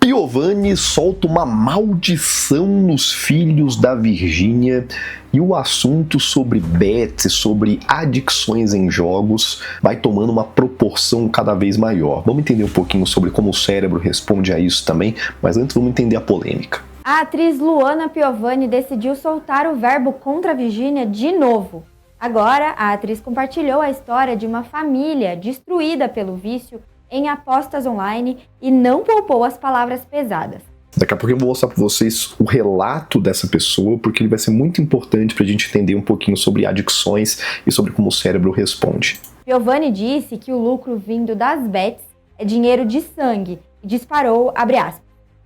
Piovani solta uma maldição nos filhos da Virgínia e o assunto sobre bets, sobre adicções em jogos, vai tomando uma proporção cada vez maior. Vamos entender um pouquinho sobre como o cérebro responde a isso também, mas antes vamos entender a polêmica. A atriz Luana Piovani decidiu soltar o verbo contra a Virgínia de novo. Agora, a atriz compartilhou a história de uma família destruída pelo vício em apostas online e não poupou as palavras pesadas. Daqui a pouco eu vou mostrar para vocês o relato dessa pessoa, porque ele vai ser muito importante para a gente entender um pouquinho sobre adicções e sobre como o cérebro responde. Piovani disse que o lucro vindo das bets é dinheiro de sangue e disparou, abre aspas,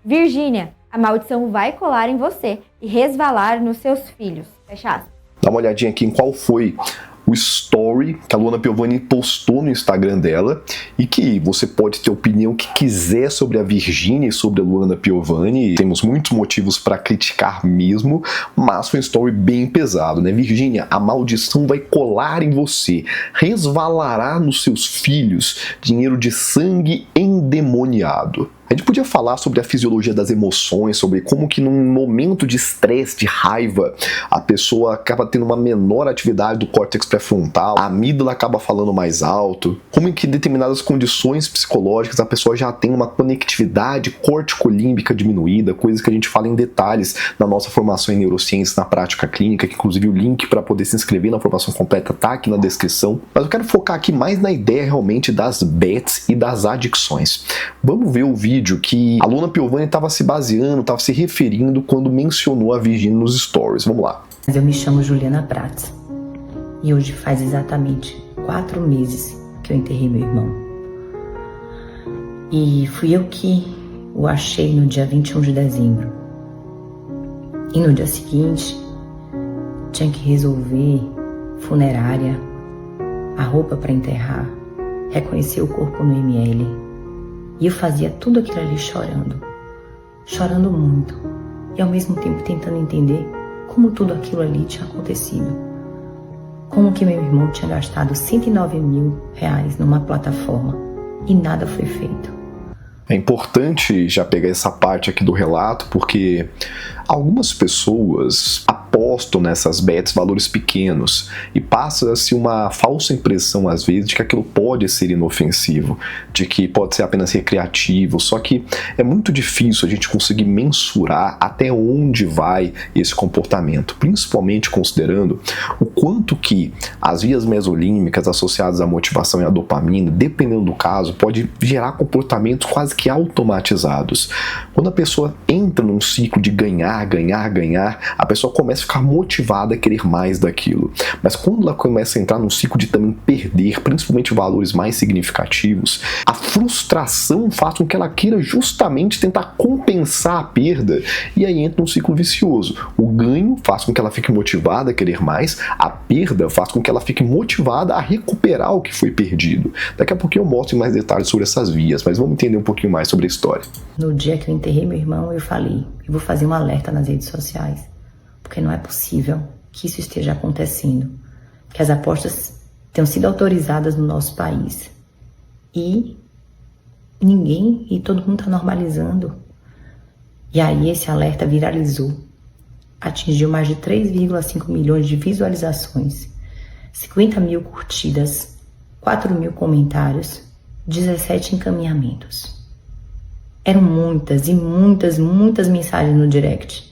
Virgínia, a maldição vai colar em você e resvalar nos seus filhos, fecha aspas. Dá uma olhadinha aqui em qual foi o story que a Luana Piovani postou no Instagram dela e que você pode ter a opinião que quiser sobre a Virgínia e sobre a Luana Piovani. Temos muitos motivos para criticar mesmo, mas foi um story bem pesado, né? Virgínia, a maldição vai colar em você, resvalará nos seus filhos, dinheiro de sangue endemoniado. A gente podia falar sobre a fisiologia das emoções, sobre como que num momento de estresse, de raiva, a pessoa acaba tendo uma menor atividade do córtex pré-frontal, a amígdala acaba falando mais alto, como em que determinadas condições psicológicas a pessoa já tem uma conectividade corticolímbica diminuída, coisas que a gente fala em detalhes na nossa formação em neurociências, na prática clínica, que inclusive o link para poder se inscrever na formação completa tá aqui na descrição. Mas eu quero focar aqui mais na ideia realmente das bets e das adicções. Vamos ver o vídeo que a Luana Piovani estava se baseando, estava se referindo quando mencionou a Virgínia nos stories. Vamos lá. Eu me chamo Juliana Prats e hoje faz exatamente 4 meses que eu enterrei meu irmão. E fui eu que o achei no dia 21 de dezembro. E no dia seguinte, tinha que resolver funerária, a roupa para enterrar, reconhecer o corpo no IML. E eu fazia tudo aquilo ali chorando muito, e ao mesmo tempo tentando entender como tudo aquilo ali tinha acontecido. Como que meu irmão tinha gastado R$109 mil numa plataforma e nada foi feito. É importante já pegar essa parte aqui do relato, porque algumas pessoas apostam nessas bets valores pequenos e passa-se uma falsa impressão às vezes de que aquilo pode ser inofensivo, de que pode ser apenas recreativo, só que é muito difícil a gente conseguir mensurar até onde vai esse comportamento, principalmente considerando o quanto que as vias mesolímbicas associadas à motivação e à dopamina, dependendo do caso, pode gerar comportamentos quase que automatizados. Quando a pessoa entra num ciclo de ganhar, a pessoa começa a ficar motivada a querer mais daquilo. Mas quando ela começa a entrar num ciclo de também perder, principalmente valores mais significativos, a frustração faz com que ela queira justamente tentar compensar a perda e aí entra num ciclo vicioso. O ganho faz com que ela fique motivada a querer mais, a perda faz com que ela fique motivada a recuperar o que foi perdido. Daqui a pouquinho eu mostro mais detalhes sobre essas vias, mas vamos entender um pouquinho mais sobre a história. No dia que eu enterrei meu irmão, eu falei, eu vou fazer um alerta nas redes sociais, porque não é possível que isso esteja acontecendo, que as apostas tenham sido autorizadas no nosso país e todo mundo está normalizando. E aí esse alerta viralizou, atingiu mais de 3,5 milhões de visualizações, 50 mil curtidas, 4 mil comentários, 17 encaminhamentos. Eram muitas e muitas mensagens no direct.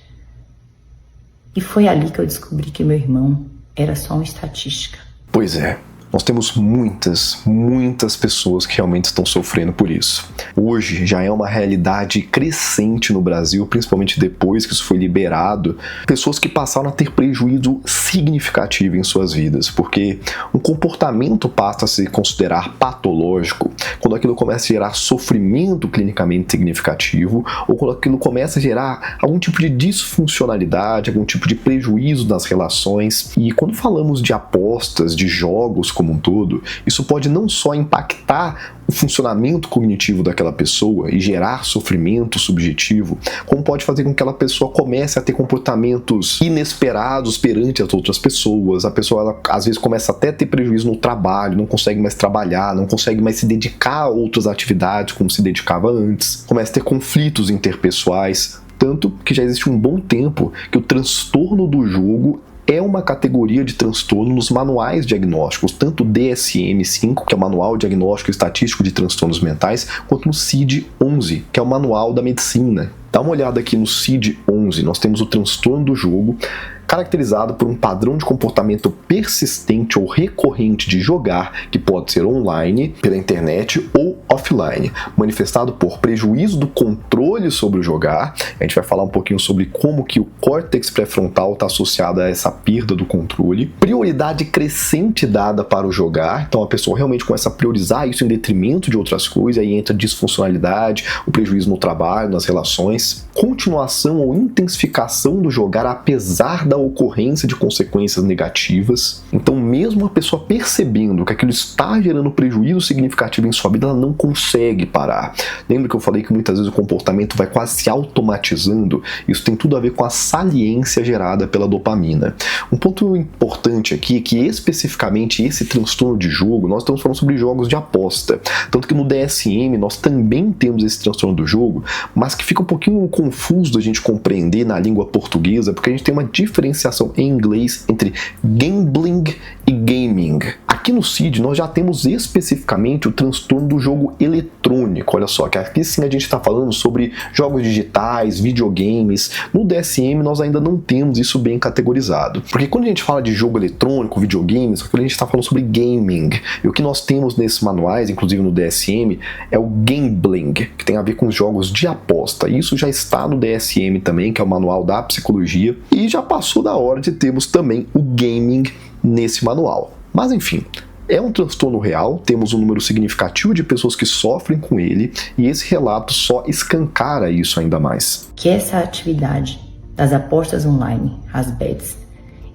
E foi ali que eu descobri que meu irmão era só uma estatística. Pois é. Nós temos muitas pessoas que realmente estão sofrendo por isso. Hoje já é uma realidade crescente no Brasil, principalmente depois que isso foi liberado, pessoas que passaram a ter prejuízo significativo em suas vidas, porque um comportamento passa a se considerar patológico quando aquilo começa a gerar sofrimento clinicamente significativo ou quando aquilo começa a gerar algum tipo de disfuncionalidade, algum tipo de prejuízo nas relações. E quando falamos de apostas, de jogos, como um todo, isso pode não só impactar o funcionamento cognitivo daquela pessoa e gerar sofrimento subjetivo, como pode fazer com que aquela pessoa comece a ter comportamentos inesperados perante as outras pessoas. A pessoa, ela, às vezes, começa até a ter prejuízo no trabalho, não consegue mais trabalhar, não consegue mais se dedicar a outras atividades como se dedicava antes, começa a ter conflitos interpessoais, tanto que já existe um bom tempo que o transtorno do jogo é uma categoria de transtorno nos manuais diagnósticos, tanto o DSM-5, que é o Manual Diagnóstico e Estatístico de Transtornos Mentais, quanto no CID-11, que é o Manual da Medicina. Dá uma olhada aqui no CID-11, nós temos o transtorno do jogo, caracterizado por um padrão de comportamento persistente ou recorrente de jogar, que pode ser online, pela internet ou offline, manifestado por prejuízo do controle sobre o jogar. A gente vai falar um pouquinho sobre como que o córtex pré-frontal está associado a essa perda do controle, prioridade crescente dada para o jogar, então a pessoa realmente começa a priorizar isso em detrimento de outras coisas, aí entra disfuncionalidade, o prejuízo no trabalho, nas relações, continuação ou intensificação do jogar apesar da ocorrência de consequências negativas. Então, mesmo a pessoa percebendo que aquilo está gerando prejuízo significativo em sua vida, ela não consegue parar. Lembra que eu falei que muitas vezes o comportamento vai quase se automatizando? Isso tem tudo a ver com a saliência gerada pela dopamina. Um ponto importante aqui é que especificamente esse transtorno de jogo, nós estamos falando sobre jogos de aposta. Tanto que no DSM nós também temos esse transtorno do jogo, mas que fica um pouquinho confuso da gente compreender na língua portuguesa, porque a gente tem uma diferenciação em inglês entre gambling e gaming. Aqui no CID nós já temos especificamente o transtorno do jogo eletrônico. Olha só, que aqui sim a gente está falando sobre jogos digitais, videogames. No DSM nós ainda não temos isso bem categorizado. Porque quando a gente fala de jogo eletrônico, videogames, a gente está falando sobre gaming. E o que nós temos nesses manuais, inclusive no DSM, é o gambling, que tem a ver com os jogos de aposta. Isso já está no DSM também, que é o Manual da Psicologia. E já passou da hora de termos também o gaming nesse manual. Mas enfim, é um transtorno real, temos um número significativo de pessoas que sofrem com ele e esse relato só escancara isso ainda mais. Que essa atividade das apostas online, as bets,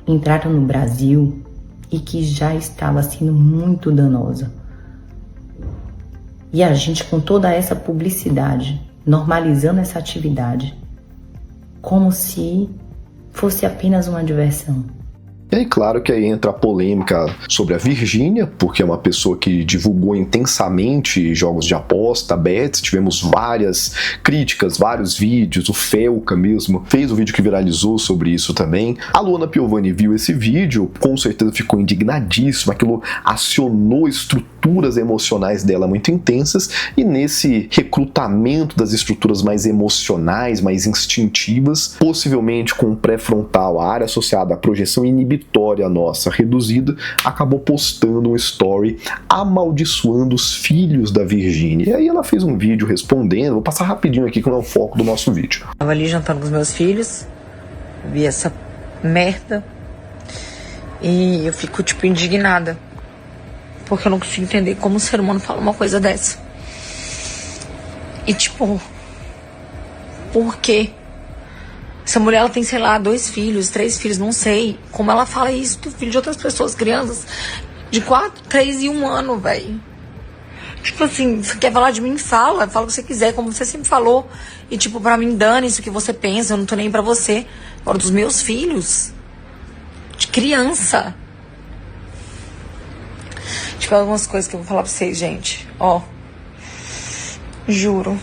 entraram no Brasil e que já estava sendo muito danosa. E a gente, com toda essa publicidade, normalizando essa atividade, como se fosse apenas uma diversão. E aí, claro que aí entra a polêmica sobre a Virgínia, porque é uma pessoa que divulgou intensamente jogos de aposta, bets, tivemos várias críticas, vários vídeos, o Felca mesmo fez um vídeo que viralizou sobre isso também. A Luana Piovani viu esse vídeo, com certeza ficou indignadíssima, aquilo acionou estruturas emocionais dela muito intensas, e nesse recrutamento das estruturas mais emocionais, mais instintivas, possivelmente com o pré-frontal, a área associada à projeção inibitória nossa reduzida, acabou postando um story amaldiçoando os filhos da Virgínia. E aí ela fez um vídeo respondendo, vou passar rapidinho aqui que não é o foco do nosso vídeo. Tava ali jantando com os meus filhos, vi essa merda e eu fico tipo indignada, porque eu não consigo entender como um ser humano fala uma coisa dessa. E tipo, por quê? Essa mulher, ela tem, sei lá, 2 filhos, 3 filhos, não sei. Como ela fala isso do filho de outras pessoas, crianças de 4, 3 e 1 ano, velho. Tipo assim, você quer falar de mim? Fala o que você quiser, como você sempre falou. E tipo, pra mim, dane isso que você pensa, eu não tô nem pra você. Agora, dos meus filhos, de criança. Tipo, algumas coisas que eu vou falar pra vocês, gente. Ó, juro.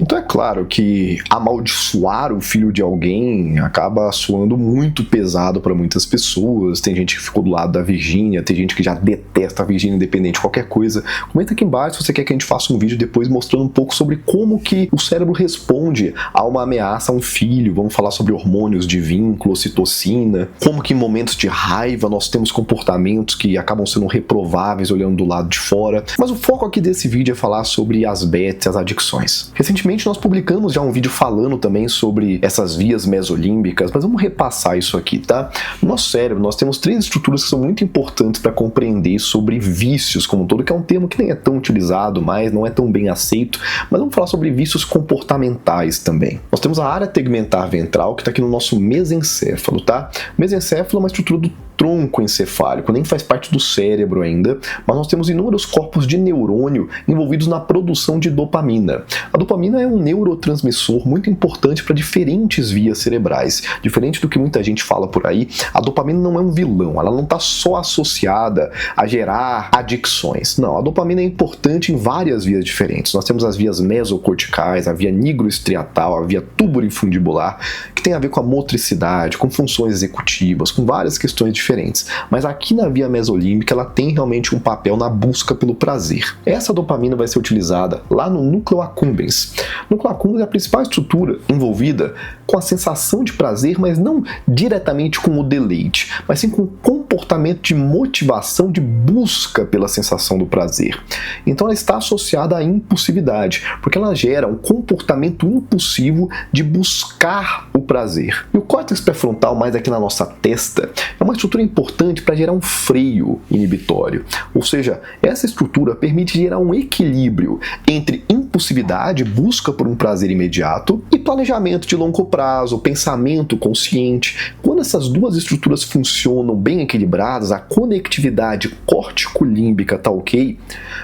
Então é claro que amaldiçoar o filho de alguém acaba soando muito pesado para muitas pessoas. Tem gente que ficou do lado da Virgínia, tem gente que já detesta a Virgínia independente de qualquer coisa. Comenta aqui embaixo se você quer que a gente faça um vídeo depois mostrando um pouco sobre como que o cérebro responde a uma ameaça a um filho. Vamos falar sobre hormônios de vínculo, ocitocina, como que em momentos de raiva nós temos comportamentos que acabam sendo reprováveis olhando do lado de fora. Mas o foco aqui desse vídeo é falar sobre as bets, as adicções. Recentemente nós publicamos já um vídeo falando também sobre essas vias mesolímbicas, mas vamos repassar isso aqui, tá? No nosso cérebro nós temos 3 estruturas que são muito importantes para compreender sobre vícios como um todo, que é um termo que nem é tão utilizado mais, não é tão bem aceito, mas vamos falar sobre vícios comportamentais também. Nós temos a área tegmentar ventral, que está aqui no nosso mesencéfalo, tá? O mesencéfalo é uma estrutura do tronco encefálico, nem faz parte do cérebro ainda, mas nós temos inúmeros corpos de neurônio envolvidos na produção de dopamina. A dopamina é um neurotransmissor muito importante para diferentes vias cerebrais. Diferente do que muita gente fala por aí, a dopamina não é um vilão, ela não está só associada a gerar adicções. Não, a dopamina é importante em várias vias diferentes. Nós temos as vias mesocorticais, a via nigroestriatal, a via tuburoinfundibular, que tem a ver com a motricidade, com funções executivas, com várias questões diferentes. Mas aqui na via mesolímbica ela tem realmente um papel na busca pelo prazer. Essa dopamina vai ser utilizada lá no núcleo accumbens. O núcleo accumbens é a principal estrutura envolvida com a sensação de prazer, mas não diretamente com o deleite, mas sim com o comportamento de motivação, de busca pela sensação do prazer. Então ela está associada à impulsividade, porque ela gera um comportamento impulsivo de buscar o prazer. E o córtex pré-frontal, mais aqui na nossa testa, é uma estrutura importante para gerar um freio inibitório. Ou seja, essa estrutura permite gerar um equilíbrio entre impulsividade, busca por um prazer imediato, e planejamento de longo prazo, pensamento consciente. Quando essas duas estruturas funcionam bem equilibradas, a conectividade córtico-límbica está ok,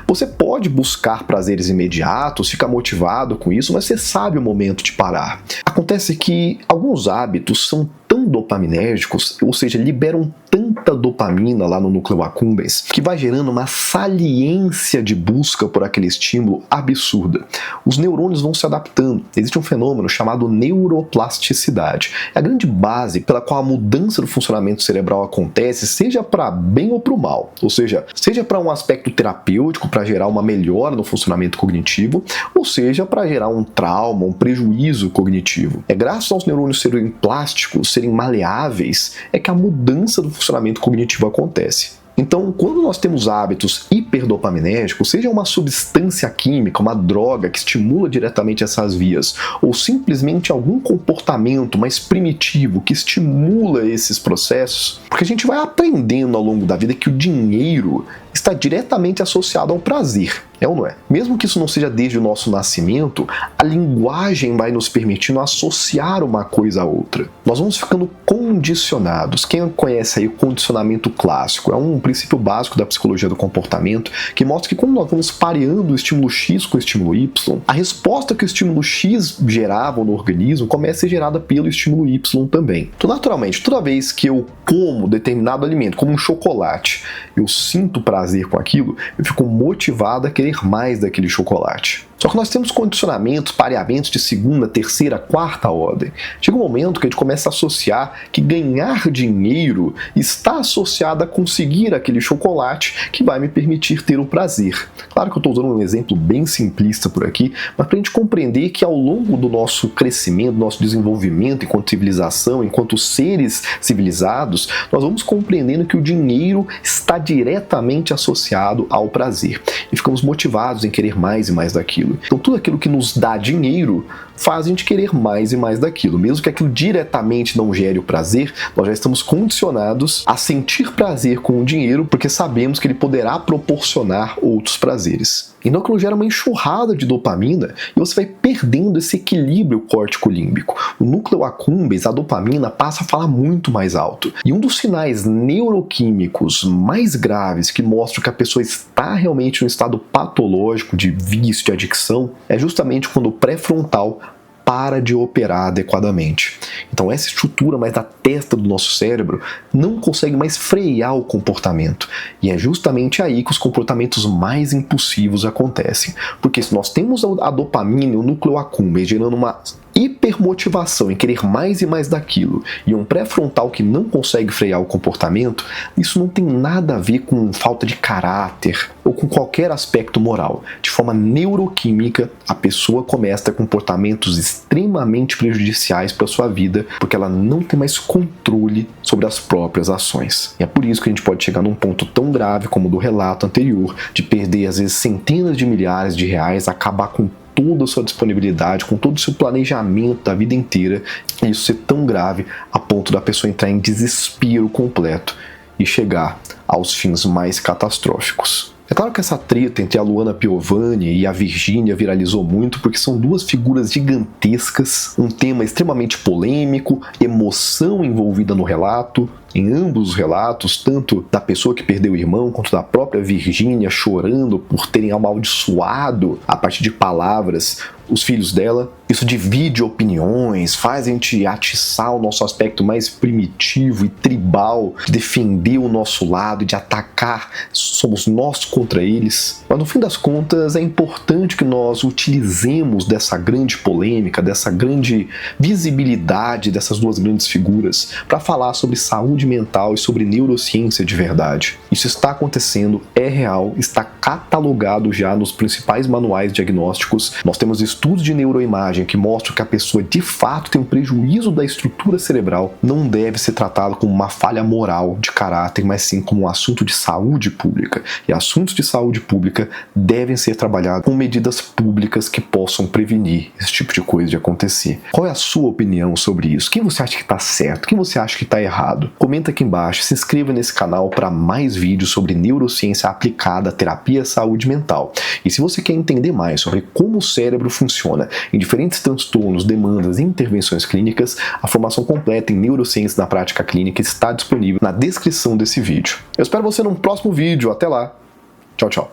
você pode buscar prazeres imediatos, ficar motivado com isso, mas você sabe o momento de parar. Acontece que alguns hábitos são tão dopaminérgicos, ou seja, liberam tanta dopamina lá no núcleo accumbens, que vai gerando uma saliência de busca por aquele estímulo absurda. Os neurônios vão se adaptando. Existe um fenômeno chamado neuroplasticidade. É a grande base pela qual a mudança do funcionamento cerebral acontece, seja para bem ou para o mal. Ou seja para um aspecto terapêutico, para gerar uma melhora no funcionamento cognitivo, ou seja para gerar um trauma, um prejuízo cognitivo. É graças aos neurônios serem plásticos, serem maleáveis, é que a mudança do funcionamento cognitivo acontece. Então, quando nós temos hábitos hiperdopaminérgicos, seja uma substância química, uma droga que estimula diretamente essas vias, ou simplesmente algum comportamento mais primitivo que estimula esses processos, porque a gente vai aprendendo ao longo da vida que o dinheiro está diretamente associado ao prazer, é ou não é? Mesmo que isso não seja desde o nosso nascimento, a linguagem vai nos permitindo associar uma coisa a outra. Nós vamos ficando condicionados. Quem conhece aí o condicionamento clássico? É um princípio básico da psicologia do comportamento que mostra que quando nós vamos pareando o estímulo X com o estímulo Y, a resposta que o estímulo X gerava no organismo começa a ser gerada pelo estímulo Y também. Então, naturalmente, toda vez que eu como determinado alimento, como um chocolate, eu sinto prazer com aquilo, eu fico motivado a querer mais daquele chocolate. Só que nós temos condicionamentos, pareamentos de segunda, terceira, quarta ordem. Chega um momento que a gente começa a associar que ganhar dinheiro está associado a conseguir aquele chocolate que vai me permitir ter o prazer. Claro que eu estou usando um exemplo bem simplista por aqui, mas para a gente compreender que ao longo do nosso crescimento, do nosso desenvolvimento enquanto civilização, enquanto seres civilizados, nós vamos compreendendo que o dinheiro está diretamente associado ao prazer. E ficamos motivados em querer mais e mais daquilo. Então tudo aquilo que nos dá dinheiro faz a gente querer mais e mais daquilo. Mesmo que aquilo diretamente não gere o prazer, nós já estamos condicionados a sentir prazer com o dinheiro porque sabemos que ele poderá proporcionar outros prazeres. Então aquilo gera uma enxurrada de dopamina e você vai perdendo esse equilíbrio córtico-límbico. O núcleo accumbens, a dopamina, passa a falar muito mais alto. E um dos sinais neuroquímicos mais graves que mostram que a pessoa está realmente em um estado patológico de vício, de adicção, é justamente quando o pré-frontal para de operar adequadamente. Então essa estrutura mais da testa do nosso cérebro não consegue mais frear o comportamento. E é justamente aí que os comportamentos mais impulsivos acontecem. Porque se nós temos a dopamina e o núcleo accumbens gerando uma hipermotivação em querer mais e mais daquilo, e um pré-frontal que não consegue frear o comportamento, isso não tem nada a ver com falta de caráter ou com qualquer aspecto moral. De forma neuroquímica, a pessoa começa a ter comportamentos extremamente prejudiciais para a sua vida, porque ela não tem mais controle sobre as próprias ações. E é por isso que a gente pode chegar num ponto tão grave como o do relato anterior, de perder às vezes centenas de milhares de reais, acabar com toda a sua disponibilidade, com todo o seu planejamento da vida inteira, e isso ser tão grave a ponto da pessoa entrar em desespero completo e chegar aos fins mais catastróficos. É claro que essa treta entre a Luana Piovani e a Virgínia viralizou muito porque são duas figuras gigantescas, um tema extremamente polêmico, emoção envolvida no relato, Em ambos os relatos, tanto da pessoa que perdeu o irmão, quanto da própria Virgínia chorando por terem amaldiçoado, a partir de palavras, os filhos dela, isso divide opiniões, faz a gente atiçar o nosso aspecto mais primitivo e tribal, de defender o nosso lado, de atacar, somos nós contra eles. Mas no fim das contas é importante que nós utilizemos dessa grande polêmica, dessa grande visibilidade dessas duas grandes figuras para falar sobre saúde mental e sobre neurociência de verdade. Isso está acontecendo, é real, está catalogado já nos principais manuais diagnósticos. Nós temos estudos de neuroimagem que mostram que a pessoa de fato tem um prejuízo da estrutura cerebral. Não deve ser tratado como uma falha moral de caráter, mas sim como um assunto de saúde pública. E assuntos de saúde pública devem ser trabalhados com medidas públicas que possam prevenir esse tipo de coisa de acontecer. Qual é a sua opinião sobre isso? Quem você acha que está certo? Quem você acha que está errado? Comenta aqui embaixo, se inscreva nesse canal para mais vídeos sobre neurociência aplicada à terapia e saúde mental. E se você quer entender mais sobre como o cérebro funciona em diferentes transtornos, demandas e intervenções clínicas, a formação completa em neurociência na prática clínica está disponível na descrição desse vídeo. Eu espero você num próximo vídeo. Até lá. Tchau, tchau.